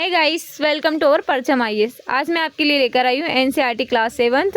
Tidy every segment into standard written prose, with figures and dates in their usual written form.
Hey guys, welcome to our Parcham IAS. आज मैं आपके लिए लेकर आई हूँ NCERT class 7th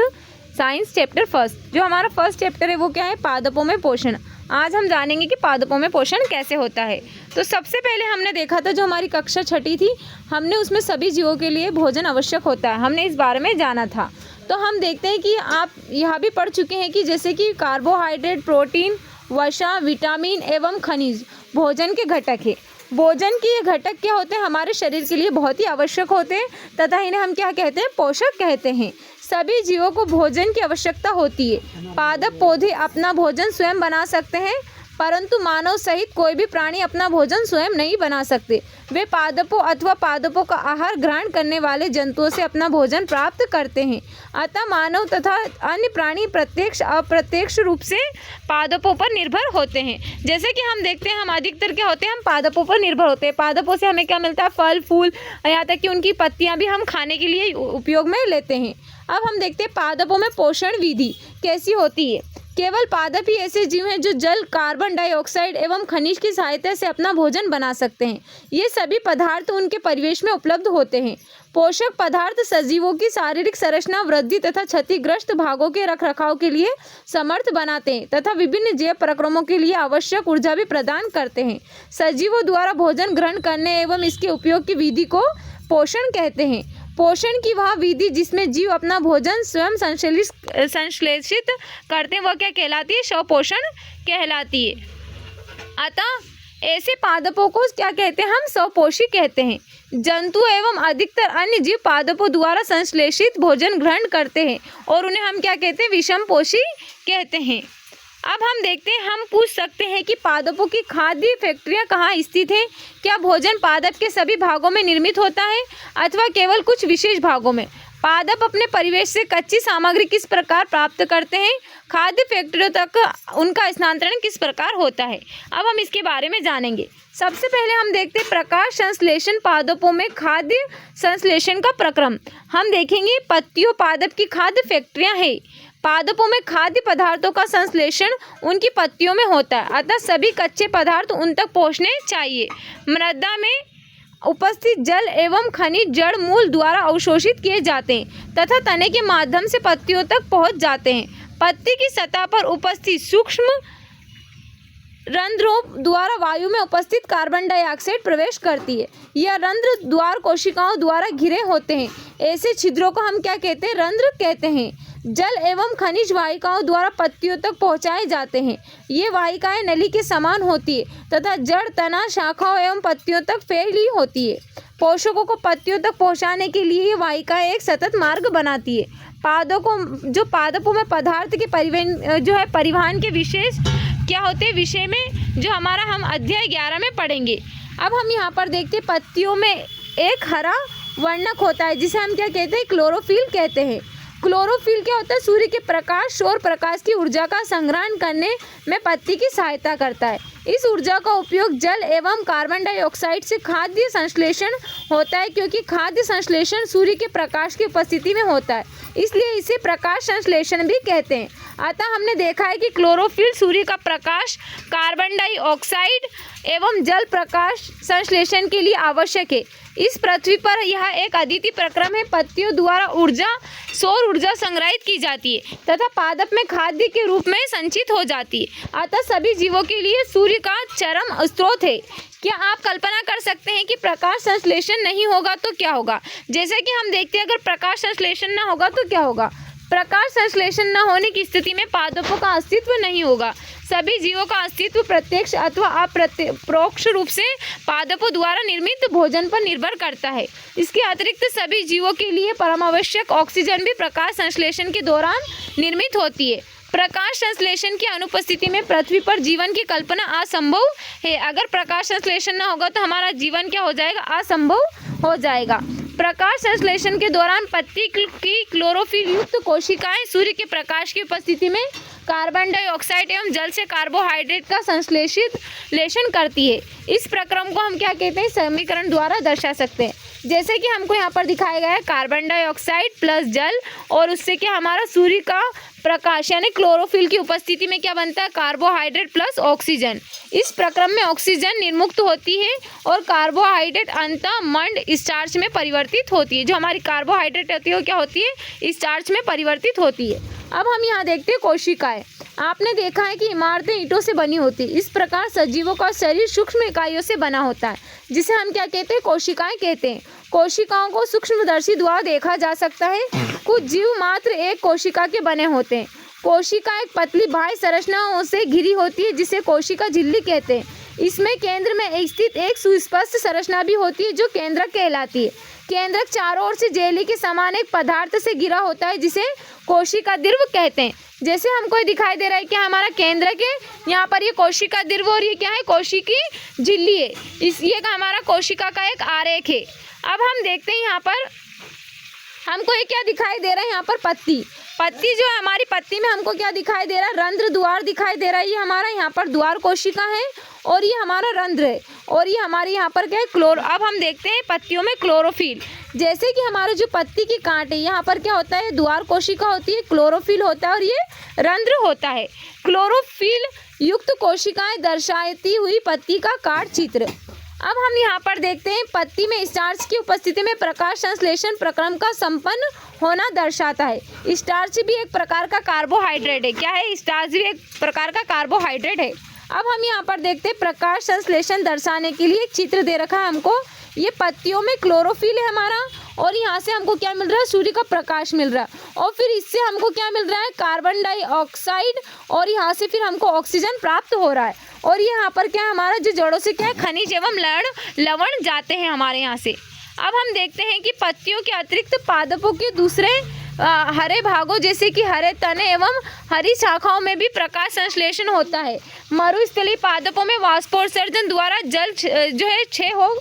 science chapter first. जो हमारा फर्स्ट चैप्टर है वो क्या है? पादपों में पोषण। आज हम जानेंगे कि पादपों में पोषण कैसे होता है। तो सबसे पहले हमने देखा था, जो हमारी कक्षा छठी थी, हमने उसमें सभी जीवों के लिए भोजन आवश्यक होता है, हमने इस बारे में जाना था। तो हम देखते हैं कि आप यहाँ भी पढ़ चुके हैं कि जैसे कि कार्बोहाइड्रेट, प्रोटीन, वसा, विटामिन एवं खनिज भोजन के घटक है। भोजन के ये घटक क्या होते हैं? हमारे शरीर के लिए बहुत ही आवश्यक होते हैं तथा इन्हें हम क्या कहते हैं? पोषक कहते हैं। सभी जीवों को भोजन की आवश्यकता होती है। पादप पौधे अपना भोजन स्वयं बना सकते हैं, परंतु मानव सहित कोई भी प्राणी अपना भोजन स्वयं नहीं बना सकते। वे पादपों अथवा पादपों का आहार ग्रहण करने वाले जंतुओं से अपना भोजन प्राप्त करते हैं। अतः मानव तथा अन्य प्राणी प्रत्यक्ष अप्रत्यक्ष रूप से पादपों पर निर्भर होते हैं। जैसे कि हम देखते हैं, हम अधिकतर क्या होते हैं? हम पादपों पर निर्भर होते हैं। पादपों से हमें क्या मिलता है? फल फूल, यहाँ तक कि उनकी पत्तियाँ भी हम खाने के लिए उपयोग में लेते हैं। अब हम देखते हैं पादपों में पोषण विधि कैसी होती है। केवल पादप ही ऐसे जीव हैं जो जल, कार्बन डाइऑक्साइड एवं खनिज की सहायता से अपना भोजन बना सकते हैं। ये सभी पदार्थ उनके परिवेश में उपलब्ध होते हैं। पोषक पदार्थ सजीवों की शारीरिक संरचना, वृद्धि तथा क्षतिग्रस्त भागों के रखरखाव के लिए समर्थ बनाते हैं तथा विभिन्न जैव प्रक्रमों के लिए आवश्यक ऊर्जा भी प्रदान करते हैं। सजीवों द्वारा भोजन ग्रहण करने एवं इसके उपयोग की विधि को पोषण कहते हैं। पोषण की वह विधि जिसमें जीव अपना भोजन स्वयं संश्लेषित करते हैं, वह क्या कहलाती है? स्वपोषण कहलाती है। अतः ऐसे पादपों को क्या कहते हैं? हम स्वपोषी कहते हैं। जंतु एवं अधिकतर अन्य जीव पादपों द्वारा संश्लेषित भोजन ग्रहण करते हैं और उन्हें हम क्या कहते हैं? विषमपोषी कहते हैं। अब हम देखते हैं, हम पूछ सकते हैं कि पादपों की खाद्य फैक्ट्रियां कहाँ स्थित हैं? क्या भोजन पादप के सभी भागों में निर्मित होता है अथवा केवल कुछ विशेष भागों में? पादप अपने परिवेश से कच्ची सामग्री किस प्रकार प्राप्त करते हैं? खाद्य फैक्ट्रियों तक उनका स्थानांतरण किस प्रकार होता है? अब हम इसके बारे में जानेंगे। सबसे पहले हम देखते हैं प्रकाश संश्लेषण पादपों में खाद्य संश्लेषण का प्रक्रम। हम देखेंगे पत्तियों पादप की खाद्य फैक्ट्रियाँ हैं। पादपों में खाद्य पदार्थों का संश्लेषण उनकी पत्तियों में होता है, अतः सभी कच्चे पदार्थ उन तक पहुँचने चाहिए। मृदा में उपस्थित जल एवं खनिज जड़ मूल द्वारा अवशोषित किए जाते हैं तथा तने के माध्यम से पत्तियों तक पहुँच जाते हैं। पत्ती की सतह पर उपस्थित सूक्ष्म रंध्रों द्वारा वायु में उपस्थित कार्बन डाइऑक्साइड प्रवेश करती है। यह रंध्र द्वार कोशिकाओं द्वारा घिरे होते हैं। ऐसे छिद्रों को हम क्या कहते हैं? रंध्र कहते हैं। जल एवं खनिज वाहिकाओं द्वारा पत्तियों तक पहुंचाए जाते हैं। ये वाहिकाएं नली के समान होती है तथा जड़, तना, शाखाओं एवं पत्तियों तक फैली होती है। पोषकों को पत्तियों तक पहुंचाने के लिए ये वाहिकाएं एक सतत मार्ग बनाती है। पादपों में पदार्थ के परिवहन के विशेष क्या होते हैं विषय में जो हमारा हम अध्याय 11 में पढ़ेंगे। अब हम यहाँ पर देखते हैं पत्तियों में एक हरा वर्णक होता है जिसे हम क्या कहते हैं? क्लोरोफिल कहते हैं। क्लोरोफिल क्या होता है? सूर्य के प्रकाश, सौर प्रकाश की ऊर्जा का संग्रहण करने में पत्ती की सहायता करता है। इस ऊर्जा का उपयोग जल एवं कार्बन डाइऑक्साइड से खाद्य संश्लेषण होता है, क्योंकि खाद्य संश्लेषण सूर्य के प्रकाश की उपस्थिति में होता है, इसलिए इसे प्रकाश संश्लेषण भी कहते हैं। अतः हमने देखा है कि क्लोरोफिल सूर्य का प्रकाश, कार्बन डाइऑक्साइड एवं जल प्रकाश संश्लेषण के लिए आवश्यक है। इस पृथ्वी पर यह एक अद्वितीय प्रक्रम है। पत्तियों द्वारा सौर ऊर्जा संग्रहित की जाती है तथा पादप में खाद्य के रूप में संचित हो जाती है। अतः सभी जीवों के लिए सूर्य का चरम स्रोत है। क्या आप कल्पना कर सकते हैं कि प्रकाश संश्लेषण नहीं होगा तो क्या होगा? जैसे कि हम देखते हैं, अगर प्रकाश संश्लेषण न होगा तो क्या होगा? प्रकाश संश्लेषण न होने की स्थिति में पादपों का अस्तित्व नहीं होगा। सभी जीवों का अस्तित्व प्रत्यक्ष अथवा अप्रत्यक्ष रूप से पादपों द्वारा निर्मित भोजन पर निर्भर करता है। इसके अतिरिक्त सभी जीवों के लिए परमावश्यक ऑक्सीजन भी प्रकाश संश्लेषण के दौरान निर्मित होती है। प्रकाश संश्लेषण की अनुपस्थिति में पृथ्वी पर जीवन की कल्पना असंभव है। अगर प्रकाश संश्लेषण न होगा तो हमारा जीवन क्या हो जाएगा? असंभव हो जाएगा। प्रकाश संश्लेषण के दौरान पत्ती की क्लोरोफिल युक्त कोशिकाएं सूर्य के प्रकाश की उपस्थिति में कार्बन डाइऑक्साइड एवं जल से कार्बोहाइड्रेट का संश्लेषण करती है। इस प्रक्रम को हम क्या कहते हैं? समीकरण द्वारा दर्शा सकते हैं। जैसे कि हमको यहाँ पर दिखाया गया है कार्बन डाइऑक्साइड प्लस जल, और उससे क्या हमारा सूर्य का प्रकाश यानी क्लोरोफिल की उपस्थिति में क्या बनता है, कार्बोहाइड्रेट प्लस ऑक्सीजन। इस प्रक्रम में ऑक्सीजन निर्मुक्त होती है और कार्बोहाइड्रेट अंततः मंड स्टार्च में परिवर्तित होती है। जो हमारी कार्बोहाइड्रेट होती है वो क्या होती है, स्टार्च में परिवर्तित होती है। अब हम यहाँ देखते हैं कोशिकाएं। आपने देखा है कि इमारतें ईंटों से बनी होती है। इस प्रकार सजीवों का शरीर सूक्ष्म इकाइयों से बना होता है, जिसे हम क्या कहते हैं, कोशिकाएं कहते हैं। कोशिकाओं को सूक्ष्मदर्शी द्वारा देखा जा सकता है। कुछ जीव मात्र एक कोशिका के बने होते हैं। कोशिका एक पतली बाह्य संरचनाओं से घिरी होती है, जिसे कोशिका झिल्ली कहते हैं। इसमें केंद्र में स्थित एक सुस्पष्ट संरचना भी होती है, जो केंद्रक कहलाती है। केंद्रक चारों ओर से जेली के समान एक पदार्थ से घिरा होता है, जिसे कोशिका द्रव्य कहते हैं। जैसे हमको दिखाई दे रहा है कि हमारा केंद्रक है, यहाँ पर ये कोशिका द्रव्य और ये क्या है, कोशिकी झिल्ली है। ये हमारा कोशिका का एक आरेख है। अब हम देखते हैं यहाँ पर हमको ये क्या दिखाई दे रहा है, यहाँ पर पत्ती जो है, हमारी पत्ती में हमको क्या दिखाई दे रहा है, रंध्र द्वार दिखाई दे रहा है। ये हमारा यहाँ पर द्वार कोशिका है और ये हमारा रंध्र है और ये हमारी यहाँ पर क्या है, अब हम देखते हैं पत्तियों में क्लोरोफिल। जैसे कि हमारे जो पत्ती की कांट है, यहाँ पर क्या होता है, द्वार कोशिका होती है, क्लोरोफिल होता है और ये रंध्र होता है। क्लोरोफिल युक्त कोशिकाएं दर्शाती हुई पत्ती का काट चित्र। अब हम यहाँ पर देखते हैं पत्ती में स्टार्च की उपस्थिति में प्रकाश संश्लेषण प्रक्रम का संपन्न होना दर्शाता है। स्टार्च भी एक प्रकार का कार्बोहाइड्रेट है। क्या है, स्टार्च भी एक प्रकार का कार्बोहाइड्रेट है। अब हम यहाँ पर देखते हैं प्रकाश संश्लेषण दर्शाने के लिए एक चित्र दे रखा है हमको। ये पत्तियों में क्लोरोफिल है हमारा और यहाँ से हमको क्या मिल रहा है, सूर्य का प्रकाश मिल रहा है और फिर इससे हमको क्या मिल रहा है, कार्बन डाइऑक्साइड और यहाँ से फिर हमको ऑक्सीजन प्राप्त हो रहा है। और ये यहाँ पर क्या है, हमारा जो जड़ों से क्या है, खनिज एवं लवण जाते हैं हमारे यहाँ से। अब हम देखते हैं कि पत्तियों के अतिरिक्त पादपों के दूसरे हरे भागों जैसे कि हरे तने एवं हरी शाखाओं में भी प्रकाश संश्लेषण होता है। मरुस्थलीय पादपों में वाष्पोत्सर्जन द्वारा जल जो है क्षय हो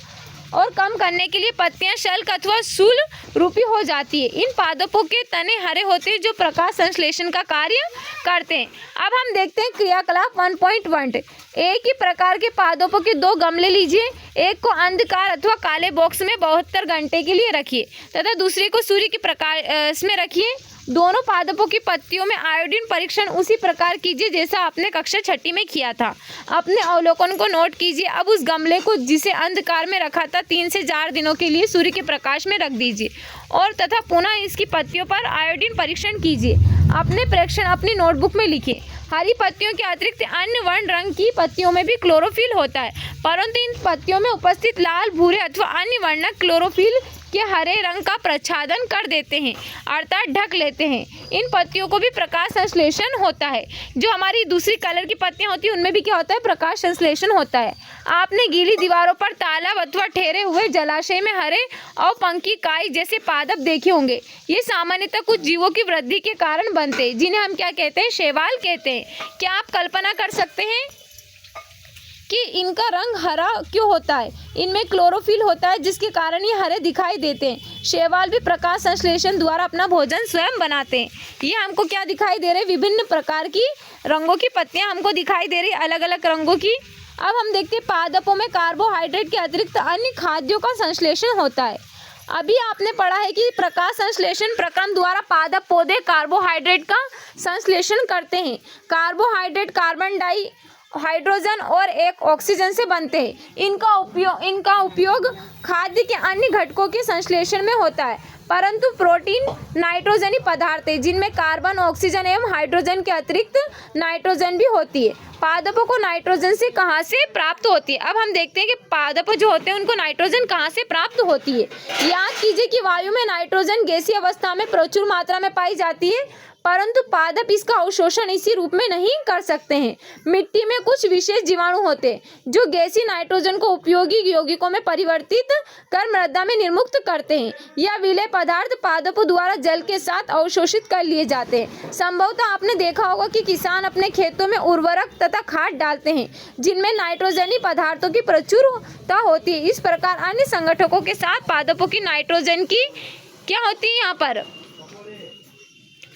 और कम करने के लिए पत्तियां शल्क अथवा शूल रूपी हो जाती है। इन पादपों के तने हरे होते हैं जो प्रकाश संश्लेषण का कार्य करते हैं। अब हम देखते हैं क्रियाकलाप 1.1। एक ही प्रकार के पादपों के 2 गमले लीजिए। एक को अंधकार अथवा काले बॉक्स में 72 घंटे के लिए रखिए तथा दूसरे को सूर्य के प्रकाश में रखिए। दोनों पादपों की पत्तियों में आयोडीन परीक्षण उसी प्रकार कीजिए जैसा आपने कक्षा 6 में किया था। अपने अवलोकन को नोट कीजिए। अब उस गमले को जिसे अंधकार में रखा था 3 से 4 दिनों के लिए सूर्य के प्रकाश में रख दीजिए और तथा पुनः इसकी पत्तियों पर आयोडीन परीक्षण कीजिए। अपने परीक्षण अपनी नोटबुक में लिखिए। हरी पत्तियों के अतिरिक्त अन्य वर्ण रंग की पत्तियों में भी क्लोरोफिल होता है, परंतु इन पत्तियों में उपस्थित लाल, भूरे अथवा अन्य वर्णक क्लोरोफिल के हरे रंग का प्रच्छादन कर देते हैं, अर्थात ढक लेते हैं। इन पत्तियों को भी प्रकाश संश्लेषण होता है। जो हमारी दूसरी कलर की पत्तियां होती हैं उनमें भी क्या होता है, प्रकाश संश्लेषण होता है। आपने गीली दीवारों पर तालाब अथवा ठहरे हुए जलाशय में हरे अवपंखी काई जैसे पादप देखे होंगे। ये सामान्यतः कुछ जीवों की वृद्धि के कारण बनते हैं, जिन्हें हम क्या कहते हैं, शैवाल कहते हैं। क्या आप कल्पना कर सकते हैं कि इनका रंग हरा क्यों होता है? इनमें क्लोरोफिल होता है जिसके कारण ये हरे दिखाई देते हैं। शैवाल भी प्रकाश संश्लेषण द्वारा अपना भोजन स्वयं बनाते हैं। ये हमको क्या दिखाई दे रहे हैं, विभिन्न प्रकार की रंगों की पत्तियां हमको दिखाई दे रही है, अलग अलग रंगों की। अब हम देखते हैं पादपों में कार्बोहाइड्रेट के अतिरिक्त अन्य खाद्यों का संश्लेषण होता है। अभी आपने पढ़ा है कि प्रकाश संश्लेषण प्रक्रम द्वारा पादप पौधे कार्बोहाइड्रेट का संश्लेषण करते हैं। कार्बोहाइड्रेट कार्बन हाइड्रोजन और एक ऑक्सीजन से बनते हैं। इनका उपयोग खाद्य के अन्य घटकों के संश्लेषण में होता है, परंतु प्रोटीन नाइट्रोजनी पदार्थ है जिनमें कार्बन, ऑक्सीजन एवं हाइड्रोजन के अतिरिक्त नाइट्रोजन भी होती है। पादपों को नाइट्रोजन से कहाँ से प्राप्त होती है? अब हम देखते हैं कि पादप जो होते हैं उनको नाइट्रोजन कहाँ से प्राप्त होती है। याद कीजिए कि वायु में नाइट्रोजन गैसीय अवस्था में प्रचुर मात्रा में पाई जाती है, परंतु पादप इसका अवशोषण इसी रूप में नहीं कर सकते हैं। मिट्टी में कुछ विशेष जीवाणु होते हैं जो गैसीय नाइट्रोजन को उपयोगी यौगिकों में परिवर्तित कर मृदा में निर्मुक्त करते हैं। यह विलेय पदार्थ पादपों द्वारा जल के साथ अवशोषित कर लिए जाते हैं। संभवतः आपने देखा होगा कि किसान अपने खेतों में उर्वरक तथा खाद डालते हैं जिनमें नाइट्रोजनी पदार्थों की प्रचुरता होती है। इस प्रकार अन्य संगठकों के साथ पादपों की नाइट्रोजन की क्या होती है, यहाँ पर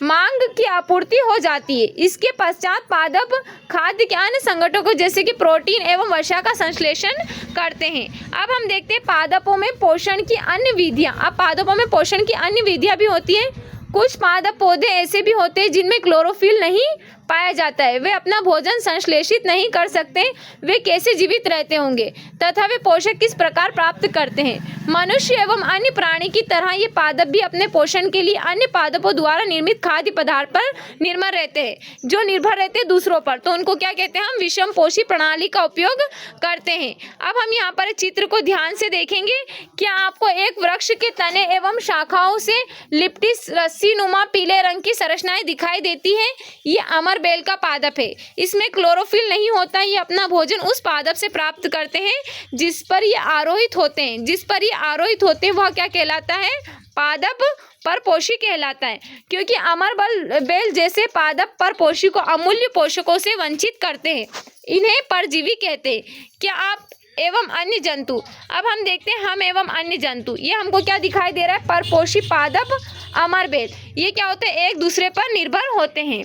मांग की आपूर्ति हो जाती है। इसके पश्चात पादप खाद्य के अन्य संगठकों जैसे कि प्रोटीन एवं वसा का संश्लेषण करते हैं। अब हम देखते हैं पादपों में पोषण की अन्य विधियां। अब पादपों में पोषण की अन्य विधियां भी होती हैं। कुछ पादप पौधे ऐसे भी होते हैं जिनमें क्लोरोफिल नहीं पाया जाता है। वे अपना भोजन संश्लेषित नहीं कर सकते। वे कैसे जीवित रहते होंगे तथा वे पोषक किस प्रकार प्राप्त करते हैं। मनुष्य एवं अन्य प्राणी की तरह ये पादप भी अपने पोषण के लिए अन्य पादपों द्वारा निर्मित खाद्य पदार्थ पर निर्भर रहते हैं, जो निर्भर रहते हैं दूसरों पर। तो उनको क्या कहते हैं, हम विषम पोषी प्रणाली का उपयोग करते हैं। अब हम यहाँ पर चित्र को ध्यान से देखेंगे। क्या आपको एक वृक्ष के तने एवं शाखाओं से लिपटी रस्सी नुमा पीले रंग की संरचनाएं दिखाई देती है? ये अमर बेल का पादप है। इसमें क्लोरोफिल नहीं होता। ये अपना भोजन उस पादप से प्राप्त करते हैं जिस पर ये आरोहित होते हैं। जिस पर ये आरोहित होते हैं वह क्या कहलाता है, पादप परपोषी कहलाता है। क्योंकि अमर बेल जैसे पादप परपोषी को अमूल्य पोषकों से वंचित करते हैं, इन्हें परजीवी कहते हैं। क्या आप एवं अन्य जंतु, अब हम देखते हैं हम एवं अन्य जंतु। ये हमको क्या दिखाई दे रहा है, परपोषी पादप अमर बेल, ये क्या होते हैं, एक दूसरे पर निर्भर होते हैं।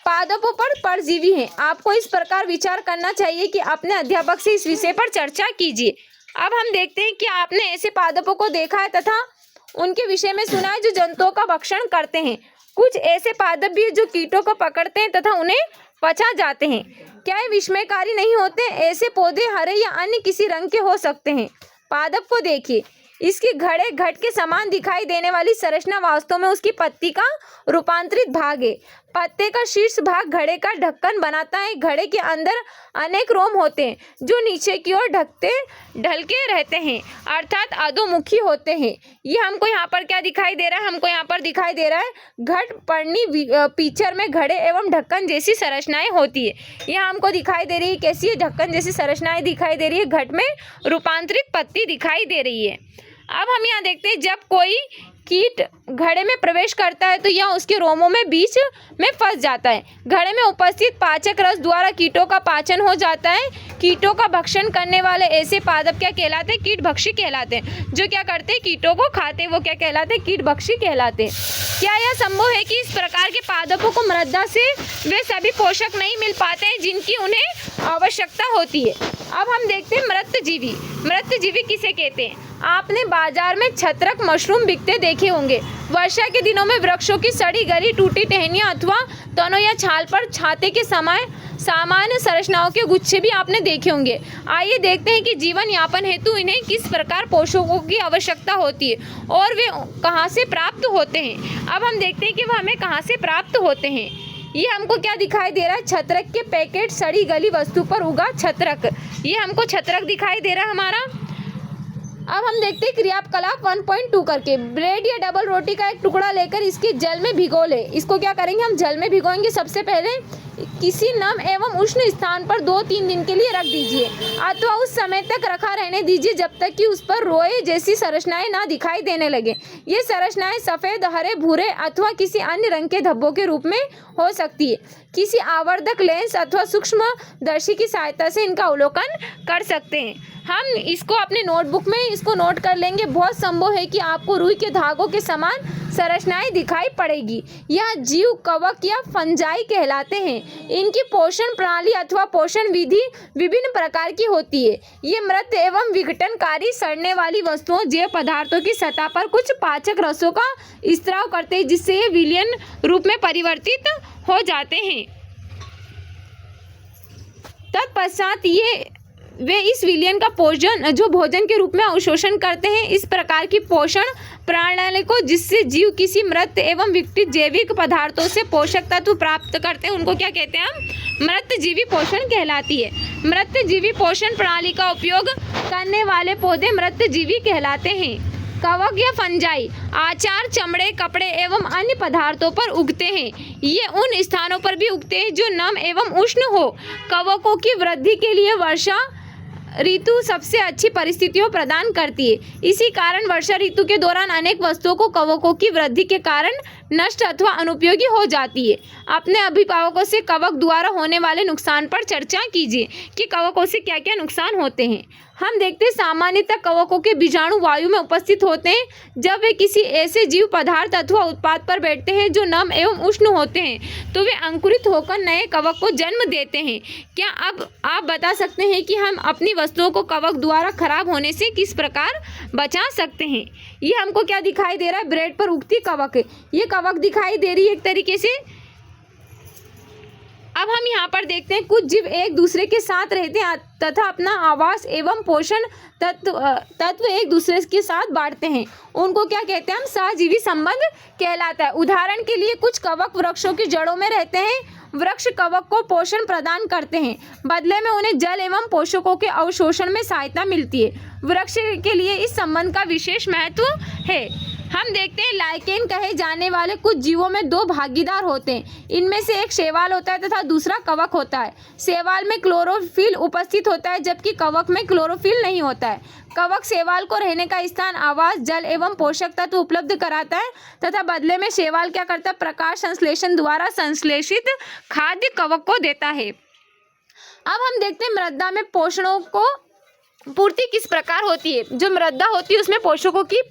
पादपों पर परजीवी हैं। आपको इस प्रकार विचार करना चाहिए कि अपने अध्यापक से इस विषय पर चर्चा कीजिए। अब हम देखते हैं कि आपने ऐसे पादपों को देखा है तथा उनके विषय में सुना है जो जंतुओं का भक्षण करते हैं। कुछ ऐसे पादप भी जो कीटों को पकड़ते हैं तथा उन्हें पचा जाते हैं। क्या ये विस्मयकारी नहीं होते? ऐसे पौधे हरे या अन्य किसी रंग के हो सकते हैं। पादप को देखिए, इसकी घड़े घट के समान दिखाई देने वाली संरचना वास्तव में उसकी पत्ती का रूपांतरित भाग है। पत्ते का शीर्ष भाग घड़े का ढक्कन बनाता है। घड़े के अंदर अनेक रोम होते हैं जो नीचे की ओर ढलके रहते हैं, अर्थात अधोमुखी होते हैं। ये हमको यहाँ पर क्या दिखाई दे रहा है, हमको यहाँ पर दिखाई दे रहा है घट पर्णी पीचर में घड़े एवं ढक्कन जैसी संरचनाएं होती है। यह हमको दिखाई दे रही है कैसी है, ढक्कन जैसी संरचनाएं दिखाई दे रही है, घट में रूपांतरित पत्ती दिखाई दे रही है। अब हम यहाँ देखते हैं जब कोई कीट घड़े में प्रवेश करता है तो यह उसके रोमों में बीच में फंस जाता है। घड़े में उपस्थित पाचक रस द्वारा कीटों का पाचन हो जाता है। कीटों का भक्षण करने वाले ऐसे पादप क्या कहलाते हैं, कीटभक्षी कहलाते हैं। जो क्या करते हैं, कीटों को खाते हैं, वो क्या कहलाते हैं, कीटभक्षी कहलाते हैं। क्या यह संभव है कि इस प्रकार के पादपों को मृदा से वे सभी पोषक नहीं मिल पाते हैं जिनकी उन्हें आवश्यकता होती है? अब हम देखते हैं मृतजीवी। मृतजीवी किसे कहते हैं? आपने बाजार में छत्रक मशरूम बिकते देखे होंगे। वर्षा के दिनों में वृक्षों की सड़ी गली टूटी टहनियाँ अथवा तनों या छाल पर छाते के समय सामान्य संरचनाओं के गुच्छे भी आपने देखे होंगे। आइए देखते हैं कि जीवन यापन हेतु इन्हें किस प्रकार पोषकों की आवश्यकता होती है और वे कहाँ से प्राप्त होते हैं। अब हम देखते हैं कि वह हमें कहाँ से प्राप्त होते हैं। ये हमको क्या दिखाई दे रहा है, छत्रक के पैकेट सड़ी गली वस्तु पर उगा छत्रक। ये हमको छत्रक दिखाई दे रहा है हमारा। अब हम देखते हैं क्रियाकलाप 1.2 करके। ब्रेड या डबल रोटी का एक टुकड़ा लेकर इसके जल में भिगो ले। इसको क्या करेंगे, हम जल में भिगोएंगे। सबसे पहले किसी नम एवं उष्ण स्थान पर 2-3 दिन के लिए रख दीजिए अथवा उस समय तक रखा रहने दीजिए जब तक कि उस पर रोए जैसी संरचनाएं ना दिखाई देने लगे। ये संरचनाएं सफ़ेद, हरे, भूरे अथवा किसी अन्य रंग के धब्बों के रूप में हो सकती है। किसी आवर्धक लेंस अथवा सूक्ष्मदर्शी की सहायता से इनका अवलोकन कर सकते हैं। हम इसको अपने नोटबुक में इसको नोट कर लेंगे। बहुत संभव है कि आपको रुई के धागों के समान संरचनाएं दिखाई पड़ेगी। यह जीव कवक या फंजाई कहलाते हैं। इनकी पोषण प्रणाली अथवा पोषण विधि विभिन्न प्रकार की होती है। ये मृत एवं विघटनकारी सड़ने वाली वस्तुओं जैव पदार्थों की सतह पर कुछ पाचक रसों का स्त्राव करते हैं जिससे ये विलयन रूप में परिवर्तित हो जाते हैं। तत्पश्चात वे इस विलयन का भोजन के रूप में अवशोषण करते हैं। इस प्रकार की पोषण प्रणाली को जिससे जीव किसी मृत एवं विघटित जैविक पदार्थों से पोषक तत्व प्राप्त करते हैं उनको क्या कहते हैं, हम मृतजीवी पोषण कहलाती है। मृतजीवी पोषण प्रणाली का उपयोग करने वाले पौधे मृतजीवी कहलाते हैं। कवक या फंजाई आचार, चमड़े, कपड़े एवं अन्य पदार्थों पर उगते हैं। ये उन स्थानों पर भी उगते हैं जो नम एवं उष्ण हो। कवकों की वृद्धि के लिए वर्षा ऋतु सबसे अच्छी परिस्थितियों प्रदान करती है। इसी कारण वर्षा ऋतु के दौरान अनेक वस्तुओं को कवकों की वृद्धि के कारण नष्ट अथवा अनुपयोगी हो जाती है। अपने अभिभावकों से कवक द्वारा होने वाले नुकसान पर चर्चा कीजिए कि कवकों से क्या क्या नुकसान होते हैं। हम देखते हैं सामान्यतः कवकों के बीजाणु वायु में उपस्थित होते हैं जब वे किसी ऐसे जीव पदार्थ अथवा उत्पाद पर बैठते हैं जो नम एवं उष्ण होते हैं तो वे अंकुरित होकर नए कवक को जन्म देते हैं। क्या अब आप बता सकते हैं कि हम अपनी वस्तुओं को कवक द्वारा खराब होने से किस प्रकार बचा सकते हैं। ये हमको क्या दिखाई दे रहा है, ब्रेड पर उगती कवक, ये कवक दिखाई दे रही है एक तरीके से। अब हम यहाँ पर देखते हैं कुछ जीव एक दूसरे के साथ रहते हैं तथा अपना आवास एवं पोषण तत्व एक दूसरे के साथ बांटते हैं। उनको क्या कहते हैं हम, सहजीवी संबंध कहलाता है। उदाहरण के लिए कुछ कवक वृक्षों की जड़ों में रहते हैं। वृक्ष कवक को पोषण प्रदान करते हैं, बदले में उन्हें जल एवं पोषकों के अवशोषण में सहायता मिलती है। वृक्ष के लिए इस संबंध का विशेष महत्व है। हम देखते हैं लाइकेन कहे जाने वाले कुछ जीवों में दो भागीदार होते हैं। इनमें से एक शैवाल होता है तथा दूसरा कवक होता है। शैवाल में क्लोरोफिल उपस्थित होता है जबकि कवक में क्लोरोफिल नहीं होता है। कवक शैवाल को रहने का स्थान, आवास, जल एवं पोषक तत्व उपलब्ध कराता है तथा बदले में शैवाल क्या करता है, प्रकाश संश्लेषण द्वारा संश्लेषित खाद्य कवक को देता है। अब हम देखते हैं मृदा में पोषणों को पूर्ति किस प्रकार होती है। जो मृदा होती है उसमें पोषकों की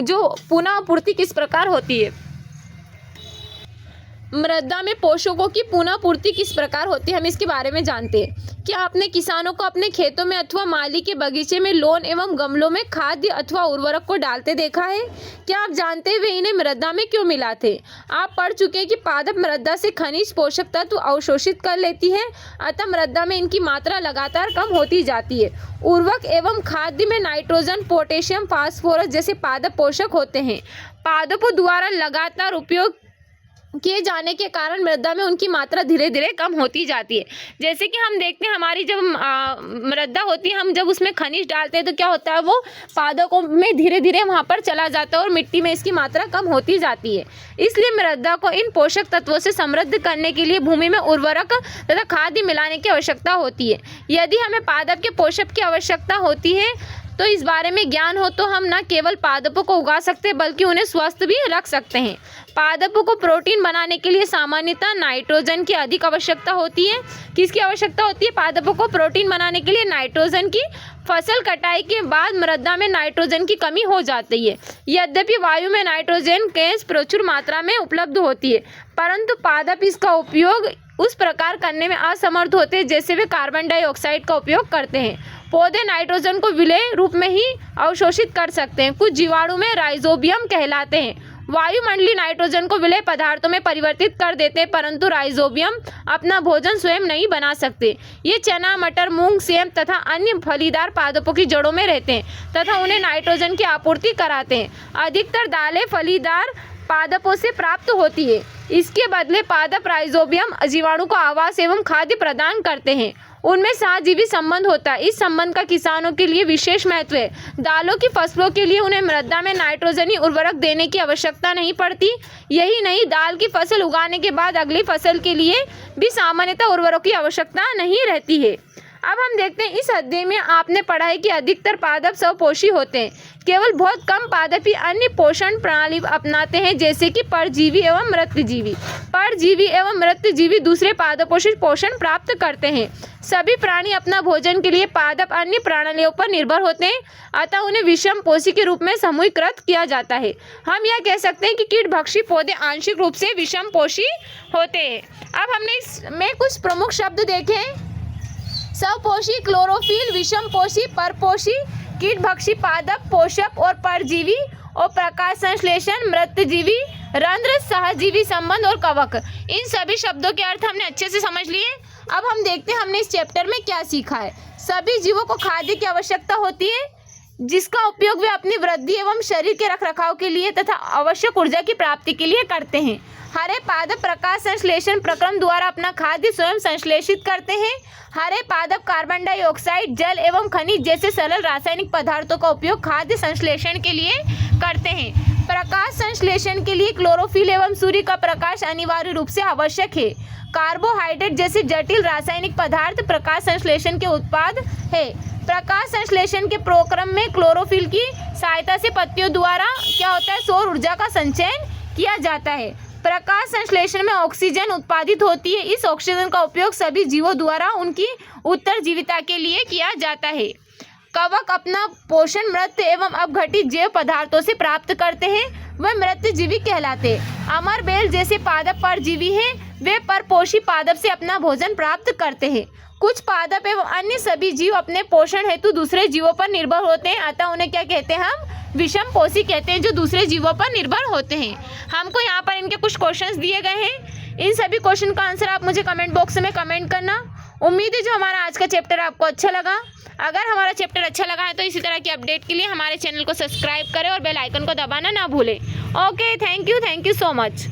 जो पुनः पूर्ति किस प्रकार होती है। मृदा में पोषकों की पुनः पूर्ति किस प्रकार होती है, हम इसके बारे में जानते हैं। क्या आपने किसानों को अपने खेतों में अथवा माली के बगीचे में लोन एवं गमलों में खाद्य अथवा उर्वरक को डालते देखा है। क्या आप जानते हैं वे इन्हें मृदा में क्यों मिलाते। आप पढ़ चुके हैं कि पादप मृदा से खनिज पोषक तत्व अवशोषित कर लेती है, अतः मृदा में इनकी मात्रा लगातार कम होती जाती है। उर्वरक एवं खाद्य में नाइट्रोजन, पोटेशियम, फास्फोरस जैसे पादप पोषक होते हैं। पादपों द्वारा लगातार उपयोग किए जाने के कारण मृदा में उनकी मात्रा धीरे धीरे कम होती जाती है। जैसे कि हम देखते हैं हमारी जब मृदा होती है, हम जब उसमें खनिज डालते हैं तो क्या होता है, वो पादपों में धीरे धीरे वहाँ पर चला जाता है और मिट्टी में इसकी मात्रा कम होती जाती है। इसलिए मृदा को इन पोषक तत्वों से समृद्ध करने के लिए भूमि में उर्वरक तथा खाद्य मिलाने की आवश्यकता होती है। यदि हमें पादप के पोषक की आवश्यकता होती है तो इस बारे में ज्ञान हो तो हम न केवल पादपों को उगा सकते हैं बल्कि उन्हें स्वस्थ भी रख सकते हैं। पादपों को प्रोटीन बनाने के लिए सामान्यतः नाइट्रोजन की अधिक आवश्यकता होती है। किसकी आवश्यकता होती है, पादपों को प्रोटीन बनाने के लिए नाइट्रोजन की। फसल कटाई के बाद मृदा में नाइट्रोजन की कमी हो जाती है। यद्यपि वायु में नाइट्रोजन गैस प्रचुर मात्रा में उपलब्ध होती है, परंतु पादप इसका उपयोग उस प्रकार करने में असमर्थ होते हैं जैसे वे कार्बन डाइऑक्साइड का उपयोग करते हैं। पौधे नाइट्रोजन को विलेय रूप में ही अवशोषित कर सकते हैं। कुछ जीवाणु में राइजोबियम कहलाते हैं। वायुमंडलीय नाइट्रोजन को विलेय पदार्थों में परिवर्तित कर देते हैं, परंतु राइजोबियम अपना भोजन स्वयं नहीं बना सकते। ये चना, मटर, मूंग, सेम तथा अन्य फलीदार पादपों की जड़ों में रहते हैं तथा उन्हें नाइट्रोजन की आपूर्ति कराते हैं। अधिकतर दालें फलीदार पादपों से प्राप्त होती है। इसके बदले पादप राइजोबियम जीवाणु को आवास एवं खाद्य प्रदान करते हैं। उनमें सहजीवी संबंध होता है। इस संबंध का किसानों के लिए विशेष महत्व है। दालों की फसलों के लिए उन्हें मृदा में नाइट्रोजनी उर्वरक देने की आवश्यकता नहीं पड़ती। यही नहीं, दाल की फसल उगाने के बाद अगली फसल के लिए भी सामान्यतः उर्वरक की आवश्यकता नहीं रहती है। अब हम देखते हैं इस अध्याय में आपने पढ़ा है कि अधिकतर पादप स्वपोषी होते हैं। केवल बहुत कम पादप ही अन्य पोषण प्रणाली अपनाते हैं, जैसे कि परजीवी एवं मृतजीवी। परजीवी एवं मृतजीवी दूसरे पादपों से पोषण प्राप्त करते हैं। सभी प्राणी अपना भोजन के लिए पादप अन्य प्रणालियों पर निर्भर होते हैं, अतः उन्हें विषम पोषी के रूप में समूहीकृत किया जाता है। हम यह कह सकते हैं कि कीटभक्षी पौधे आंशिक रूप से विषम पोषी होते हैं। अब हमने इसमें कुछ प्रमुख शब्द देखे हैं। स्वपोषी, क्लोरोफिल, विषम पोषी, परपोषी, कीटभक्षी, पादप, पोषक और परजीवी और प्रकाश संश्लेषण, मृतजीवी, रंध्र, सहजीवी संबंध और कवक। इन सभी शब्दों के अर्थ हमने अच्छे से समझ लिए। अब हम देखते हैं हमने इस चैप्टर में क्या सीखा है। सभी जीवों को खाद्य की आवश्यकता होती है, जिसका उपयोग वे अपनी वृद्धि एवं शरीर के रखरखाव के लिए तथा आवश्यक ऊर्जा की प्राप्ति के लिए करते हैं। हरे पादप प्रकाश संश्लेषण प्रक्रम द्वारा अपना खाद्य स्वयं संश्लेषित करते हैं। हरे पादप कार्बन डाइऑक्साइड, जल एवं खनिज जैसे सरल रासायनिक पदार्थों का उपयोग खाद्य संश्लेषण के लिए करते हैं। प्रकाश संश्लेषण के लिए क्लोरोफिल एवं सूर्य का प्रकाश अनिवार्य रूप से आवश्यक है। कार्बोहाइड्रेट जैसे जटिल रासायनिक पदार्थ प्रकाश संश्लेषण के उत्पाद है। प्रकाश संश्लेषण के प्रक्रम में क्लोरोफिल की सहायता से पत्तियों द्वारा क्या होता है, सौर ऊर्जा का संचयन किया जाता है। प्रकाश संश्लेषण में ऑक्सीजन उत्पादित होती है। इस ऑक्सीजन का उपयोग सभी जीवों द्वारा उनकी उत्तरजीविता के लिए किया जाता है। कवक अपना पोषण मृत एवं अपघटित जैव पदार्थों से प्राप्त करते हैं, वे मृतजीवी कहलाते हैं। अमरबेल जैसे पादप परजीवी हैं, वे परपोषी पादप से अपना भोजन प्राप्त करते हैं। कुछ पादप एवं अन्य सभी जीव अपने पोषण हेतु दूसरे जीवों पर निर्भर होते हैं, अतः उन्हें क्या कहते हैं हम? विषमपोषी कहते हैं, जो दूसरे जीवों पर निर्भर होते हैं। हमको यहाँ पर इनके कुछ क्वेश्चंस दिए गए हैं, इन सभी क्वेश्चन का आंसर आप मुझे कमेंट बॉक्स में कमेंट करना। उम्मीद है जो हमारा आज का चैप्टर आपको अच्छा लगा। अगर हमारा चैप्टर अच्छा लगा है तो इसी तरह की अपडेट के लिए हमारे चैनल को सब्सक्राइब करें और बेल आइकन को दबाना ना भूलें। Okay, thank you so much.